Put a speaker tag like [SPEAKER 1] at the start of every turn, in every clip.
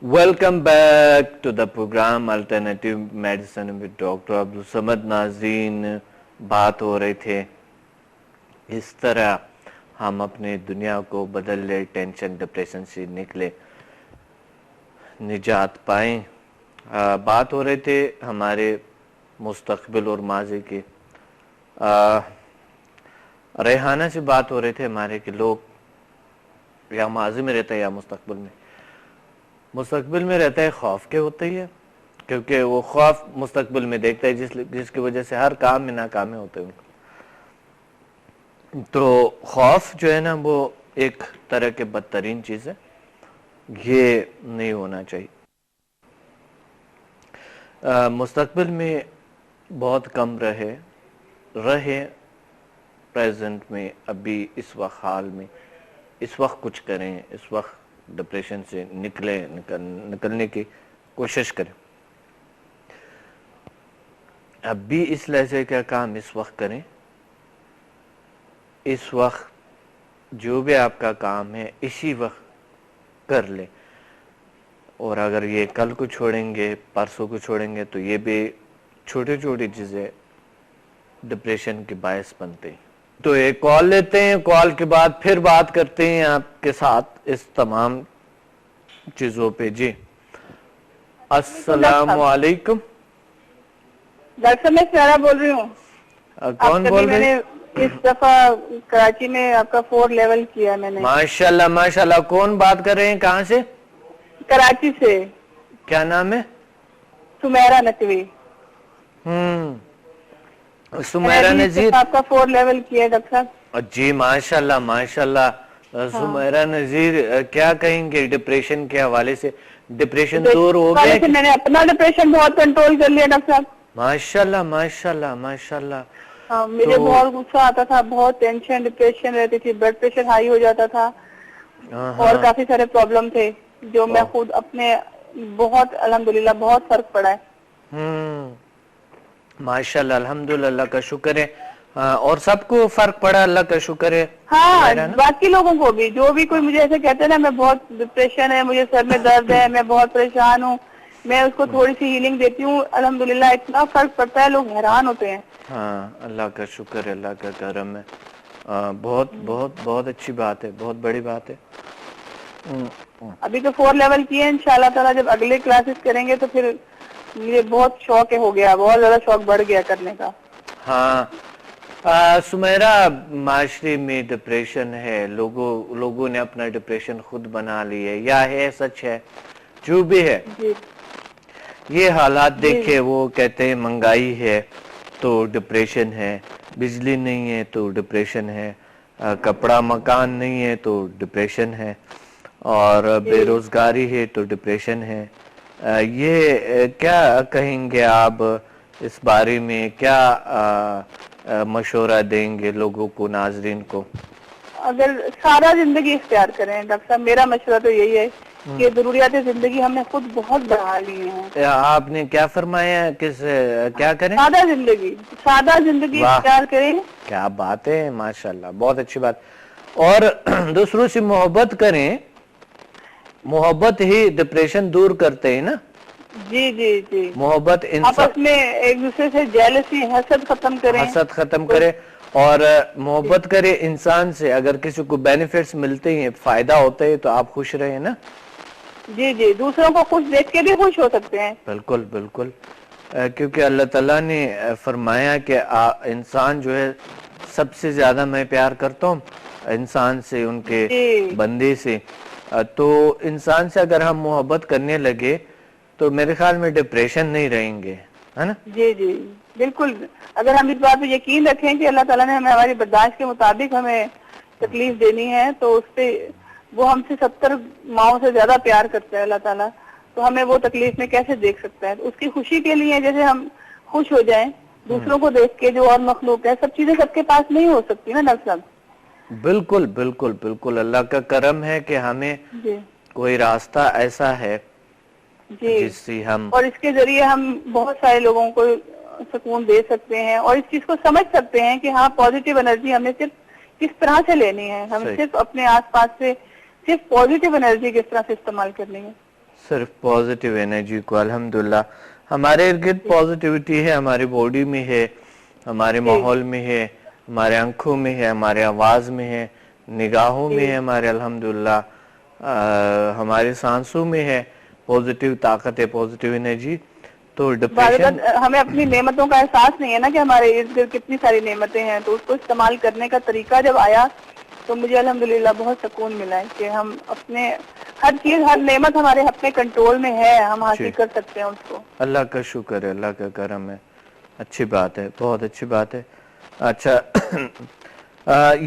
[SPEAKER 1] Welcome back to the programme alternative medicine with doctor Abdussamad. ناظرین، بات ہو رہے تھے اس طرح ہم اپنے دنیا کو بدل لے، ٹینشن ڈپریشن سے نکلے، نجات پائیں. بات ہو رہے تھے ہمارے مستقبل اور ماضی کی. ریحانہ سے بات ہو رہے تھے ہمارے کہ لوگ یا ماضی میں رہتا ہے یا مستقبل میں رہتا ہے خوف کے ہوتا ہی ہے، کیونکہ وہ خوف مستقبل میں دیکھتا ہے جس کی وجہ سے ہر کام میں ناکامے ہوتے ہیں. تو خوف جو ہے نا وہ ایک طرح کے بدترین چیز ہے، یہ نہیں ہونا چاہیے. مستقبل میں بہت کم رہے پریزنٹ میں، ابھی اس وقت حال میں اس وقت کچھ کریں، اس وقت ڈپریشن سے نکلنے کی کوشش کریں. اب بھی اس لحظے کا کام اس وقت کریں، اس وقت جو بھی آپ کا کام ہے اسی وقت کر لیں. اور اگر یہ کل کو چھوڑیں گے، پرسوں کو چھوڑیں گے، تو یہ بھی چھوٹی چھوٹی چیزیں ڈپریشن کے باعث بنتے ہیں. تو ایک کال لیتے ہیں، کال کے بعد پھر بات کرتے ہیں آپ کے ساتھ اس تمام چیزوں پہ. جی السلام علیکم.
[SPEAKER 2] ڈاکٹر صاحب میں سیارہ بول رہی ہوں.
[SPEAKER 1] کون بول رہے ہیں؟
[SPEAKER 2] اس دفعہ کراچی میں آپ کا 4 لیول کیا میں نے.
[SPEAKER 1] ماشاءاللہ ماشاءاللہ. کون بات کر رہے ہیں، کہاں سے؟
[SPEAKER 2] کراچی سے.
[SPEAKER 1] کیا نام ہے؟
[SPEAKER 2] سمیرہ نقوی.
[SPEAKER 1] سمیرہ نذیر.
[SPEAKER 2] آپ کا 4 لیول کیا ہے ڈاکٹر صاحب.
[SPEAKER 1] جی ماشاءاللہ ماشاءاللہ. سمیرہ نذیر، کیا کہیں گے ڈپریشن کے حوالے سے؟ ڈپریشن دور ہو گئے؟
[SPEAKER 2] میں نے اپنا ڈپریشن بہت کنٹرول کر لیا ڈاکٹر صاحب.
[SPEAKER 1] ماشاءاللہ ماشاءاللہ ماشاءاللہ.
[SPEAKER 2] مجھے بہت غصہ آتا تھا، بہت ٹینشن ڈپریشن رہتی تھی، بلڈ پریشر ہائی ہو جاتا تھا اور کافی سارے پرابلم تھے جو میں خود اپنے بہت الحمدللہ بہت فرق پڑا ہے.
[SPEAKER 1] ماشاءاللہ الحمدللہ، اللہ کا شکر ہے. اور سب کو فرق پڑا، اللہ کا شکر ہے.
[SPEAKER 2] ہاں، باقی لوگوں کو بھی، جو بھی کوئی مجھے ایسے کہتے ہیں نا میں بہت ڈپریشن ہے، مجھے سر میں درد ہے، میں بہت پریشان ہوں، میں اس کو تھوڑی سی ہیلنگ دیتی ہوں، الحمدللہ اتنا فرق پڑتا ہے، لوگ حیران ہوتے ہیں.
[SPEAKER 1] ہاں، اللہ کا شکر ہے، اللہ کا کرم ہے. بہت بہت بہت اچھی بات ہے، بہت بڑی بات ہے.
[SPEAKER 2] ابھی تو 4 لیول کی ہے، انشاءاللہ تعالیٰ جب اگلے کلاسز کریں گے تو پھر مجھے بہت شوق ہو گیا، بہت زیادہ شوق بڑھ گیا کرنے کا.
[SPEAKER 1] ہاں سمیرہ، معاشرے میں ڈپریشن ہے، لوگوں نے اپنا ڈپریشن خود بنا لی ہے، یا ہے سچ ہے جو بھی ہے. یہ حالات دیکھے، وہ کہتے ہیں مہنگائی ہے تو ڈپریشن ہے، بجلی نہیں ہے تو ڈپریشن ہے، کپڑا مکان نہیں ہے تو ڈپریشن ہے، اور بے روزگاری ہے تو ڈپریشن ہے. یہ کیا کہیں گے آپ اس بارے میں؟ کیا مشورہ دیں گے لوگوں کو، ناظرین کو؟
[SPEAKER 2] اگر سارا زندگی اختیار کریں ڈاکٹر صاحب، میرا مشورہ تو یہی ہے کہ ضروریات زندگی ہم نے خود بہت بڑھا لی ہیں.
[SPEAKER 1] آپ نے کیا فرمایا؟ کیا کریں؟
[SPEAKER 2] سادہ زندگی اختیار کریں.
[SPEAKER 1] کیا بات ہے، ماشاءاللہ، بہت اچھی بات. اور دوسروں سے محبت کریں، محبت ہی ڈپریشن دور کرتے ہیں نا.
[SPEAKER 2] جی جی جی.
[SPEAKER 1] محبت
[SPEAKER 2] آپس میں ایک دوسرے سے جیلسی، حسد ختم کریں.
[SPEAKER 1] حسد ختم کرے اور محبت کرے انسان سے. اگر کسی کو بینیفٹس ملتے ہیں، فائدہ ہوتا ہے، تو آپ خوش رہیں نا.
[SPEAKER 2] جی جی، دوسروں کو خوش دیکھ کے بھی خوش ہو سکتے ہیں.
[SPEAKER 1] بالکل بالکل. کیونکہ اللہ تعالیٰ نے فرمایا کہ انسان جو ہے سب سے زیادہ میں پیار کرتا ہوں انسان سے، ان کے بندے سے. تو انسان سے اگر ہم محبت کرنے لگے تو میرے خیال میں ڈپریشن نہیں رہیں گے، ہے نا؟
[SPEAKER 2] جی جی بالکل. اگر ہم اس بات پہ یقین رکھیں کہ اللہ تعالیٰ نے ہمیں ہماری برداشت کے مطابق ہمیں تکلیف دینی ہے، تو اس پہ وہ ہم سے 70 ماؤں سے زیادہ پیار کرتا ہے اللہ تعالیٰ، تو ہمیں وہ تکلیف میں کیسے دیکھ سکتا ہے؟ اس کی خوشی کے لیے جیسے ہم خوش ہو جائیں دوسروں کو دیکھ کے، جو اور مخلوق ہے، سب چیزیں سب کے پاس نہیں ہو سکتی نا ڈاکٹر صاحب.
[SPEAKER 1] بالکل بالکل بالکل. اللہ کا کرم ہے کہ ہمیں کوئی راستہ ایسا ہے جس سے ہم،
[SPEAKER 2] اور اس کے ذریعے ہم بہت سارے لوگوں کو سکون دے سکتے ہیں اور اس چیز کو سمجھ سکتے ہیں کہ ہاں پازیٹیو انرجی ہمیں صرف کس طرح سے لینی ہے، ہم صرف اپنے آس پاس سے صرف پازیٹیو انرجی کس طرح سے استعمال کرنی ہے.
[SPEAKER 1] صرف پازیٹیو انرجی کو. الحمدللہ ہمارے ارد گرد پازیٹیوٹی ہے, ہماری باڈی میں ہے, ہمارے ماحول میں ہے, ہمارے آنکھوں میں ہے, ہمارے آواز میں ہے, نگاہوں میں ہے ہمارے, الحمدللہ ہمارے سانسوں میں ہے پازیٹیو طاقت ہے, پازیٹیو انرجی. تو ڈپریشن
[SPEAKER 2] ہمیں اپنی نعمتوں کا احساس نہیں ہے نا کہ ہمارے ارد گرد کتنی ساری نعمتیں ہیں, تو اس کو استعمال کرنے کا طریقہ جب آیا تو مجھے الحمدللہ بہت سکون ملا ہے کہ ہم اپنے ہر چیز, ہر نعمت ہمارے اپنے کنٹرول میں ہے, ہم حاصل کر سکتے ہیں اس کو.
[SPEAKER 1] اللہ کا شکر ہے, اللہ کا کرم ہے, اچھی بات ہے, بہت اچھی بات ہے. اچھا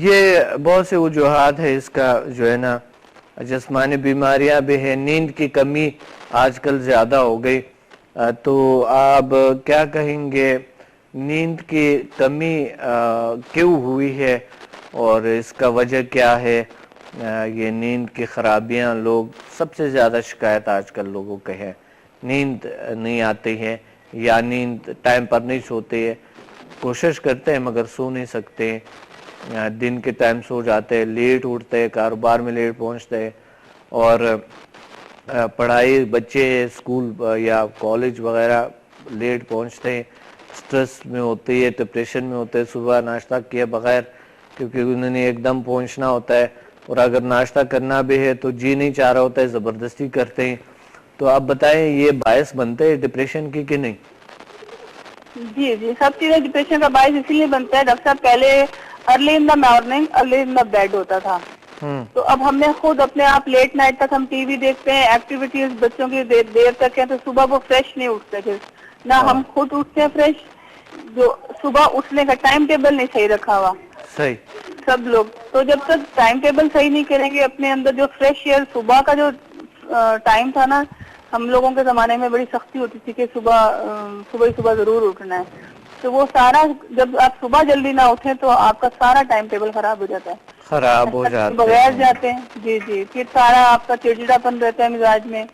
[SPEAKER 1] یہ بہت سے وجوہات ہے اس کا جو ہے نا, جسمانی بیماریاں بھی ہیں, نیند کی کمی آج کل زیادہ ہو گئی, تو آپ کیا کہیں گے نیند کی کمی کیوں ہوئی ہے اور اس کا وجہ کیا ہے؟ یہ نیند کی خرابیاں, لوگ سب سے زیادہ شکایت آج کل لوگوں کے ہے نیند نہیں آتی ہے یا نیند ٹائم پر نہیں سوتے ہے, کوشش کرتے ہیں مگر سو نہیں سکتے, دن کے ٹائم سو جاتے, لیٹ اٹھتے, کاروبار میں لیٹ پہنچتے, اور پڑھائی بچے اسکول یا کالج وغیرہ لیٹ پہنچتے ہیں, سٹریس میں ہوتی ہے, ڈپریشن میں ہوتے ہیں, صبح ناشتہ کیے بغیر, کیونکہ انہوں نے ایک دم پہنچنا ہوتا ہے, اور اگر ناشتہ کرنا بھی ہے تو جی نہیں چاہ رہا ہوتا ہے, زبردستی کرتے ہیں. تو آپ بتائیں یہ باعث بنتے ہیں ڈپریشن کی کہ نہیں؟
[SPEAKER 2] جی جی, سب چیزیں ڈپریشن کا باعث اسی لیے بنتا ہے ڈاکٹر صاحب. پہلے early in the morning early in the bed ہوتا تھا, تو اب ہم نے خود اپنے آپ لیٹ نائٹ تک ہم ٹی وی دیکھتے ہیں, ایکٹیویٹیز بچوں کی دیر تک ہے, تو صبح وہ فریش نہیں اٹھتے تھے نہ, ہم خود اٹھتے ہیں فریش, جو صبح اٹھنے کا ٹائم ٹیبل نہیں صحیح رکھا ہوا
[SPEAKER 1] صحیح
[SPEAKER 2] سب لوگ. تو جب تک ٹائم ٹیبل صحیح نہیں کریں گے اپنے اندر, جو فریش ایئر صبح کا جو ٹائم تھا نا, ہم لوگوں کے زمانے میں بڑی سختی ہوتی تھی کہ صبح ضرور اٹھنا ہے, تو وہ سارا جب آپ صبح جلدی نہ اٹھیں تو آپ کا سارا ٹائم ٹیبل خراب ہو جاتا ہے,
[SPEAKER 1] خراب ہو جاتے
[SPEAKER 2] بغیر
[SPEAKER 1] ہیں.
[SPEAKER 2] جاتے ہیں. جی جی, پھر سارا آپ کا چڑچڑا پن رہتا ہے مزاج میں,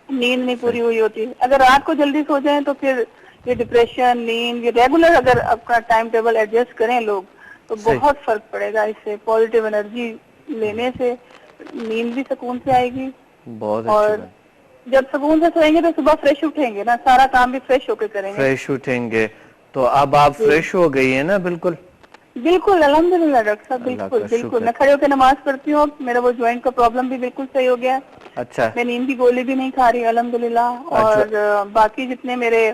[SPEAKER 2] نیند نہیں پوری ہوئی ہوتی. اگر رات کو جلدی سو جائیں تو پھر یہ ڈپریشن, نیند, یہ ریگولر اگر اپنا ٹائم ٹیبل ایڈجسٹ کریں لوگ تو
[SPEAKER 1] صحیح,
[SPEAKER 2] بہت فرق پڑے گا اس سے. پازیٹیو انرجی لینے سے نیند بھی سکون سے آئے گی,
[SPEAKER 1] بہت اچھی
[SPEAKER 2] اور
[SPEAKER 1] بات.
[SPEAKER 2] جب سکون سے سوئیں گے تو صبح فریش اٹھیں گے نا, سارا کام بھی فریش ہو کے کریں گے.
[SPEAKER 1] فریش اٹھیں گے, تو اب آپ
[SPEAKER 2] جی
[SPEAKER 1] فریش ہو گئی ہیں نا؟ بالکل
[SPEAKER 2] بالکل الحمدللہ ڈاکٹر صاحب,
[SPEAKER 1] اللہ
[SPEAKER 2] بالکل
[SPEAKER 1] کا
[SPEAKER 2] بالکل.
[SPEAKER 1] شکر.
[SPEAKER 2] میں کھڑے ہو کے نماز پڑھتی ہوں, میرا وہ جوائنٹ کا پرابلم بھی بالکل صحیح ہو گیا ہے,
[SPEAKER 1] اچھا
[SPEAKER 2] میں نیند کی گولی بھی نہیں کھا رہی الحمدللہ.
[SPEAKER 1] اچھا,
[SPEAKER 2] اور باقی جتنے میرے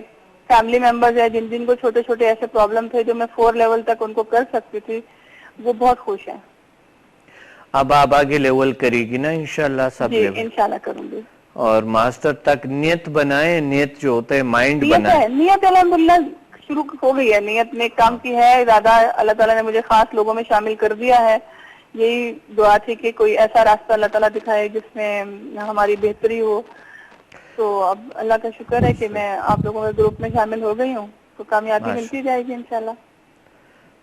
[SPEAKER 2] فیملی ممبرز ہیں جن کو چھوٹے چھوٹے ایسے پرابلم تھے جو میں 4 لیول تک ان کو کر سکتی تھی, وہ بہت خوش ہیں.
[SPEAKER 1] اب آپ آگے لیول کرے گی نا انشاءاللہ سب
[SPEAKER 2] جی
[SPEAKER 1] لیول,
[SPEAKER 2] انشاءاللہ کروں گی.
[SPEAKER 1] اور ماسٹر تک نیت بنائیں, نیت جو ہوتا ہے مائنڈ
[SPEAKER 2] نیت
[SPEAKER 1] بنائیں.
[SPEAKER 2] ہے, نیت الحمدللہ شروع ہو گئی ہے, نیت نیک کام کی ہے ارادہ, اللہ تعالیٰ نے مجھے خاص لوگوں میں شامل کر دیا ہے. یہی دعا تھی کہ کوئی ایسا راستہ اللہ تعالیٰ دکھائے جس میں ہماری بہتری ہو. تو اب اللہ کا شکر ہے کہ میں آپ لوگوں کے گروپ میں شامل ہو گئی ہوں, تو کامیابی ملتی جائے گی انشاءاللہ.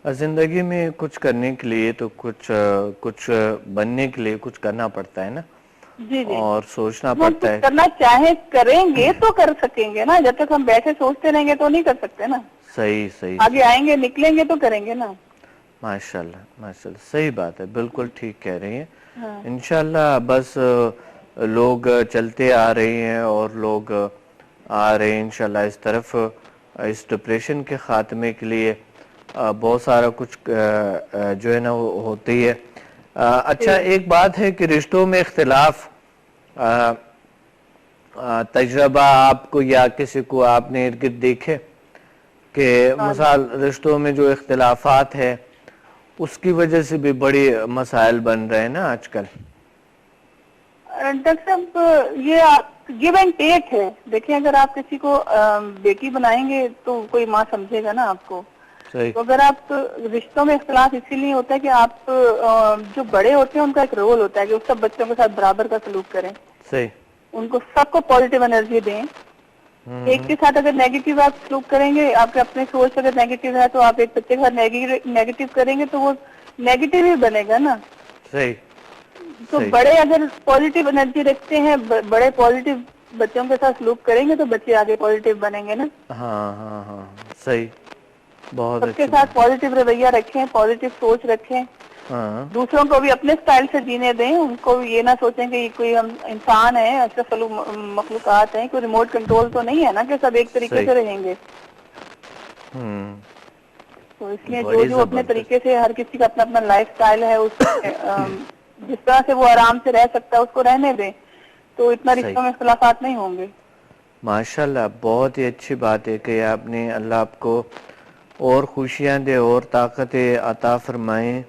[SPEAKER 1] زندگی میں کچھ کرنے کے لیے تو کچھ بننے کے لیے کچھ کرنا پڑتا ہے نا,
[SPEAKER 2] جی جی,
[SPEAKER 1] اور سوچنا
[SPEAKER 2] ہم
[SPEAKER 1] پڑتا
[SPEAKER 2] کچھ
[SPEAKER 1] ہے.
[SPEAKER 2] کرنا چاہیں کریں گے تو کر سکیں گے نا, جب تک ہم بیٹھے سوچتے رہیں گے تو نہیں کر سکتے نا.
[SPEAKER 1] صحیح صحیح
[SPEAKER 2] آگے
[SPEAKER 1] صحیح,
[SPEAKER 2] آئیں گے, نکلیں گے تو کریں گے نا.
[SPEAKER 1] ماشاءاللہ ماشاءاللہ, صحیح بات ہے, بالکل ٹھیک کہہ رہی ہیں.
[SPEAKER 2] ہاں
[SPEAKER 1] انشاءاللہ بس لوگ چلتے آ رہے ہیں اور لوگ آ رہے ہیں انشاءاللہ اس طرف, اس ڈپریشن کے خاتمے کے لیے بہت سارا کچھ جو ہے نا وہ ہوتی ہے. اچھا,
[SPEAKER 2] جی
[SPEAKER 1] ایک بات ہے کہ رشتوں میں اختلاف, تجربہ آپ کو یا کسی کو آپ نے ارد گرد دیکھے کہ
[SPEAKER 2] ہاں
[SPEAKER 1] مثال رشتوں میں جو اختلافات ہے اس کی وجہ سے بھی بڑی مسائل بن رہے ہیں نا آج کل؟
[SPEAKER 2] ڈاکٹر صاحب یہ گیو اینڈ ٹیک ہے. دیکھیں اگر آپ کسی کو بیٹی بنائیں گے تو کوئی ماں سمجھے گا نا آپ کو,
[SPEAKER 1] صحیح
[SPEAKER 2] تو اگر آپ رشتوں میں اختلاف اسی لیے ہوتا ہے کہ آپ جو بڑے ہوتے ہیں ان کا ایک رول ہوتا ہے کہ وہ سب بچوں کے ساتھ برابر کا سلوک کریں,
[SPEAKER 1] صحیح,
[SPEAKER 2] ان کو سب کو پازیٹیو انرجی دیں. ایک کے ساتھ اگر نیگیٹو آپ سلوک کریں گے, آپ کے اپنے سوچ اگر نیگیٹو ہے تو آپ ایک بچے کے ساتھ نیگیٹو کریں گے تو وہ نیگیٹو ہی بنے گا نا.
[SPEAKER 1] صحیح
[SPEAKER 2] تو
[SPEAKER 1] صحیح,
[SPEAKER 2] بڑے اگر پازیٹیو انرجی رکھتے ہیں, بڑے پازیٹیو بچوں کے ساتھ سلوک کریں گے تو بچے آگے پازیٹیو بنیں گے نا.
[SPEAKER 1] ہاں ہاں ہاں صحیح, بہت
[SPEAKER 2] سب کے
[SPEAKER 1] اچھی
[SPEAKER 2] ساتھ
[SPEAKER 1] بات.
[SPEAKER 2] پازیٹیو رویہ رکھیں, پازیٹیو سوچ رکھیں,
[SPEAKER 1] ہاں
[SPEAKER 2] دوسروں کو بھی اپنے سٹائل سے جینے دیں, ان کو بھی یہ نہ سوچیں کہ یہ کوئی ہم انسان ہیں, اشرف مخلوقات ہیں, کوئی ریموٹ کنٹرول تو نہیں ہے نا کہ سب ایک طریقے
[SPEAKER 1] صحیح.
[SPEAKER 2] سے رہیں گے. تو اس لیے
[SPEAKER 1] بڑی
[SPEAKER 2] جو اپنے
[SPEAKER 1] زبردست.
[SPEAKER 2] طریقے سے, ہر کسی کا اپنا اپنا لائف سٹائل ہے, اس جس طرح سے وہ آرام سے رہ سکتا ہے اس کو رہنے دیں, تو اتنا
[SPEAKER 1] صحیح.
[SPEAKER 2] رشتوں میں اختلافات نہیں ہوں گے.
[SPEAKER 1] ماشاءاللہ بہت ہی اچھی بات ہے کہ آپ نے, اللہ آپ کو اور خوشیاں دے اور طاقتیں عطا فرمائیں.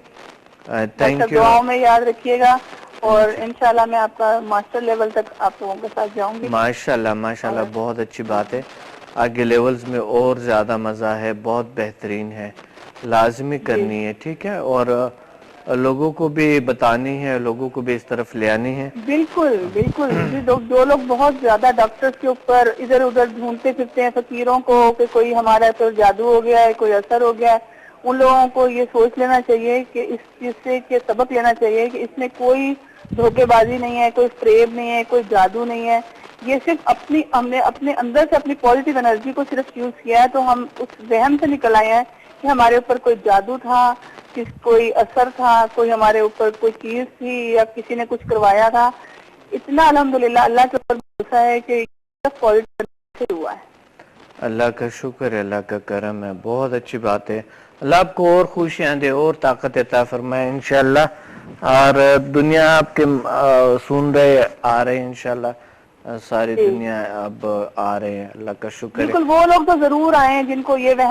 [SPEAKER 2] بس
[SPEAKER 1] تھینک
[SPEAKER 2] سب
[SPEAKER 1] یو.
[SPEAKER 2] دعاؤں میں یاد رکھیے گا, اور انشاءاللہ میں آپ کا ماسٹر لیول تک آپ لوگوں کے ساتھ جاؤں گی.
[SPEAKER 1] ماشاءاللہ ماشاءاللہ
[SPEAKER 2] اور
[SPEAKER 1] بہت اچھی بات ہے. آگے لیولز میں اور زیادہ مزہ ہے, بہت بہترین ہے, لازمی
[SPEAKER 2] جی
[SPEAKER 1] کرنی ہے. ٹھیک ہے, اور لوگوں کو بھی بتانی ہے, لوگوں کو بھی اس طرف لے آنی ہے.
[SPEAKER 2] بالکل بالکل. جو لوگ بہت زیادہ ڈاکٹرز کے اوپر ادھر ادھر ڈھونڈتے پھرتے ہیں فقیروں کو کہ کوئی ہمارا تو جادو ہو گیا ہے, کوئی اثر ہو گیا ہے, ان لوگوں کو یہ سوچ لینا چاہیے کہ اس چیز سے کہ سبق لینا چاہیے کہ اس میں کوئی دھوکے بازی نہیں ہے, کوئی فریب نہیں ہے, کوئی جادو نہیں ہے. یہ صرف ہم نے اپنے اندر سے اپنی پازیٹیو انرجی کو صرف یوز کیا ہے, تو ہم اس وہم سے نکل آئے ہیں کہ ہمارے اوپر کوئی جادو تھا, کوئی اثر تھا, کوئی ہمارے اوپر کوئی چیز تھی, یا کسی نے کچھ کروایا تھا. اتنا الحمدللہ اللہ کے اوپر بھروسہ ہے کہ سب پازیٹیو ہوا ہے.
[SPEAKER 1] اللہ کا شکر ہے, اللہ کا کرم ہے, بہت اچھی بات ہے. اللہ آپ کو اور خوشیاں دے اور طاقت عطا فرمائے انشاءاللہ. اور دنیا آپ کے سن رہے آ رہے انشاءاللہ, ساری
[SPEAKER 2] جی
[SPEAKER 1] دنیا اب آ رہے ہیں. اللہ کا شکر ہے.
[SPEAKER 2] بالکل, وہ لوگ تو ضرور آئے ہیں جن کو یہ